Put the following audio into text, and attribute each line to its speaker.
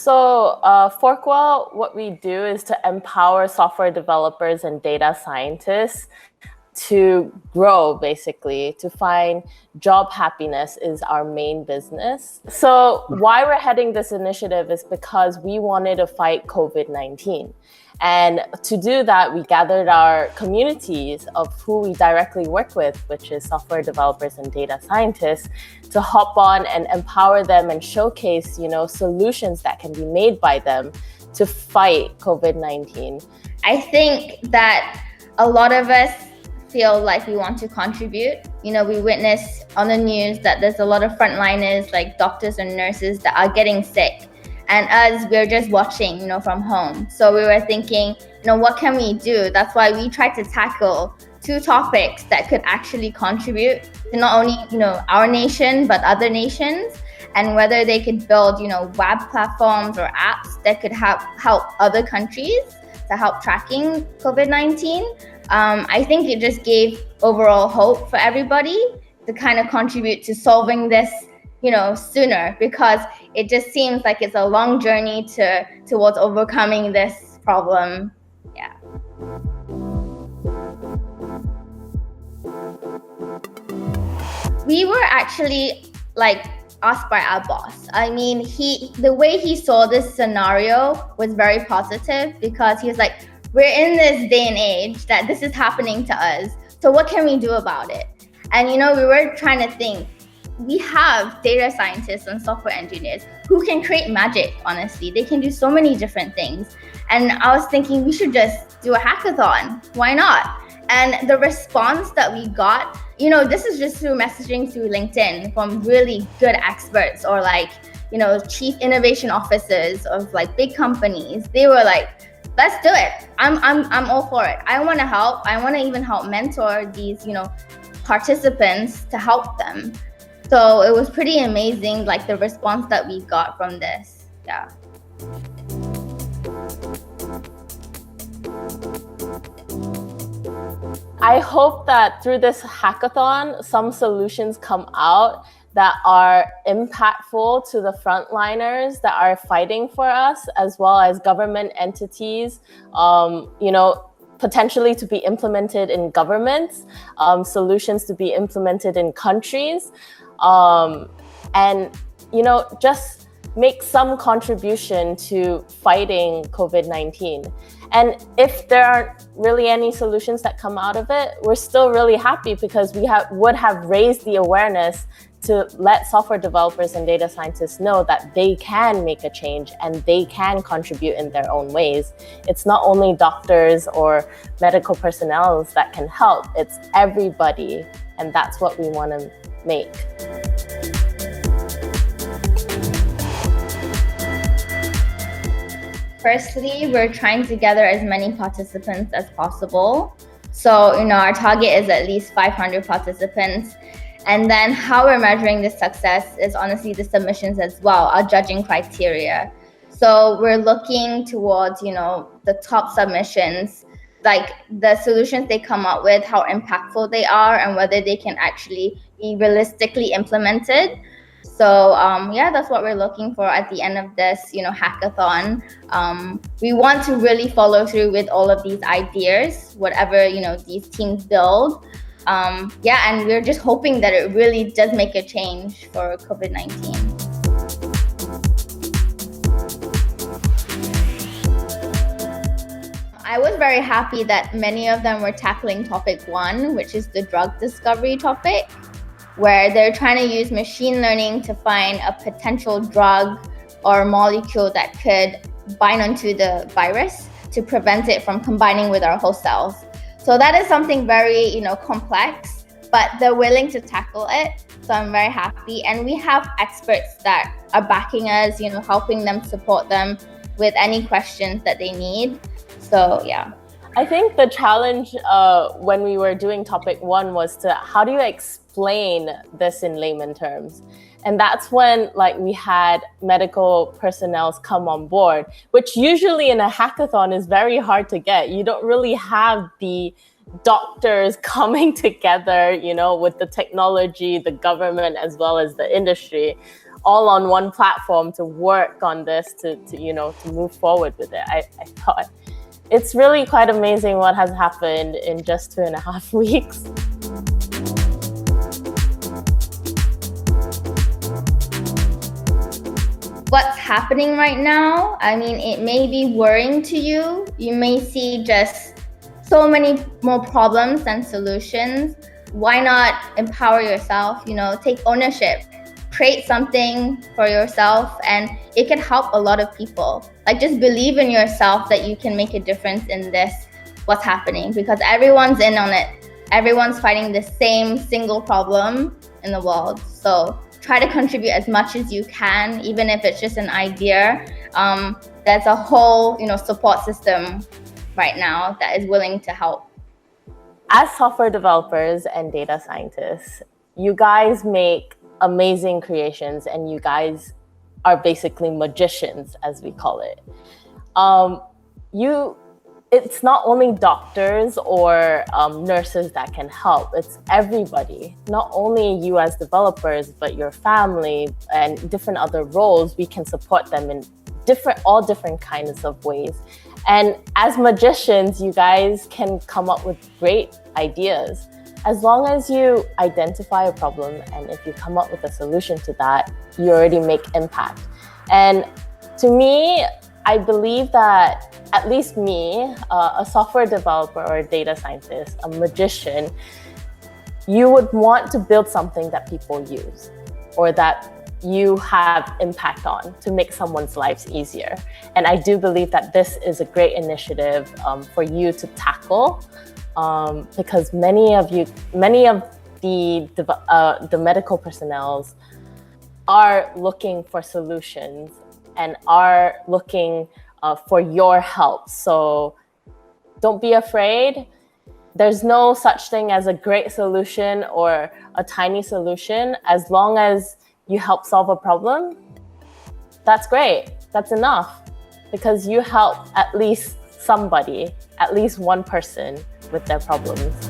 Speaker 1: Forkwell, what we do is to empower software developers and data scientists to grow, basically, to find job happiness is our main business. So why we're heading this initiative is because we wanted to fight COVID-19. And to do that, we gathered our communities of who we directly work with, which is software developers and data scientists, to hop on and empower them and showcase, solutions that can be made by them to fight COVID-19.
Speaker 2: I think that a lot of us feel like we want to contribute. We witness on the news that there's a lot of frontliners like doctors and nurses that are getting sick. And us, we're just watching, from home. So we were thinking, what can we do? That's why we tried to tackle 2 topics that could actually contribute to not only, our nation, but other nations, and whether they could build, web platforms or apps that could help other countries to help tracking COVID-19. I think it just gave overall hope for everybody to kind of contribute to solving this, sooner, because it just seems like it's a long journey towards overcoming this problem. Yeah. We were actually asked by our boss. I mean, the way he saw this scenario was very positive, because he was like, we're in this day and age that this is happening to us. So what can we do about it? And, we were trying to think, we have data scientists and software engineers who can create magic, honestly. They can do so many different things. And I was thinking we should just do a hackathon. Why not? And the response that we got, this is just through messaging through LinkedIn from really good experts or chief innovation officers of big companies. They were like, let's do it. I'm all for it. I want to help. I want to even help mentor these, participants to help them. So it was pretty amazing, the response that we got from this. Yeah.
Speaker 1: I hope that through this hackathon, some solutions come out that are impactful to the frontliners that are fighting for us, as well as government entities, potentially to be implemented in governments, solutions to be implemented in countries, and just make some contribution to fighting COVID-19. And if there aren't really any solutions that come out of it, we're still really happy, because we would have raised the awareness to let software developers and data scientists know that they can make a change and they can contribute in their own ways. It's not only doctors or medical personnel that can help, it's everybody. And that's what we want to make.
Speaker 2: Firstly, we're trying to gather as many participants as possible. So, our target is at least 500 participants. And then how we're measuring this success is honestly the submissions as well, our judging criteria. So we're looking towards, the top submissions, the solutions they come up with, how impactful they are, and whether they can actually be realistically implemented. So that's what we're looking for at the end of this, hackathon. We want to really follow through with all of these ideas, whatever, these teams build. And we're just hoping that it really does make a change for COVID-19. I was very happy that many of them were tackling topic 1, which is the drug discovery topic, where they're trying to use machine learning to find a potential drug or molecule that could bind onto the virus to prevent it from combining with our host cells. So that is something very, complex, but they're willing to tackle it. So I'm very happy. And we have experts that are backing us, helping them, support them with any questions that they need. So, yeah.
Speaker 1: I think the challenge when we were doing topic 1 was how do you explain this in layman terms? And that's when we had medical personnel come on board, which usually in a hackathon is very hard to get. You don't really have the doctors coming together, with the technology, the government, as well as the industry. all on one platform to work on this, to move forward with it. I thought it's really quite amazing what has happened in just 2.5 weeks.
Speaker 2: What's happening right now, I mean, it may be worrying to you. You may see just so many more problems than solutions. Why not empower yourself, take ownership, create something for yourself, and it can help a lot of people. Like, just believe in yourself that you can make a difference in this, what's happening, because everyone's in on it. Everyone's fighting the same single problem in the world. So try to contribute as much as you can, even if it's just an idea. There's a whole, support system right now that is willing to help.
Speaker 1: As software developers and data scientists, you guys make amazing creations, and you guys are basically magicians, as we call it. It's not only doctors or nurses that can help, it's everybody. Not only you as developers, but your family and different other roles, we can support them in all different kinds of ways. And as magicians, you guys can come up with great ideas. As long as you identify a problem, and if you come up with a solution to that, you already make impact. And to me, I believe that, at least me, a software developer or a data scientist, a magician, you would want to build something that people use or that you have impact on to make someone's lives easier. And I do believe that this is a great initiative for you to tackle, because many of the medical personnel are looking for solutions and are looking for your help. So don't be afraid. There's no such thing as a great solution or a tiny solution. As long as you help solve a problem, that's great. That's enough, because you help at least somebody, at least one person with their problems.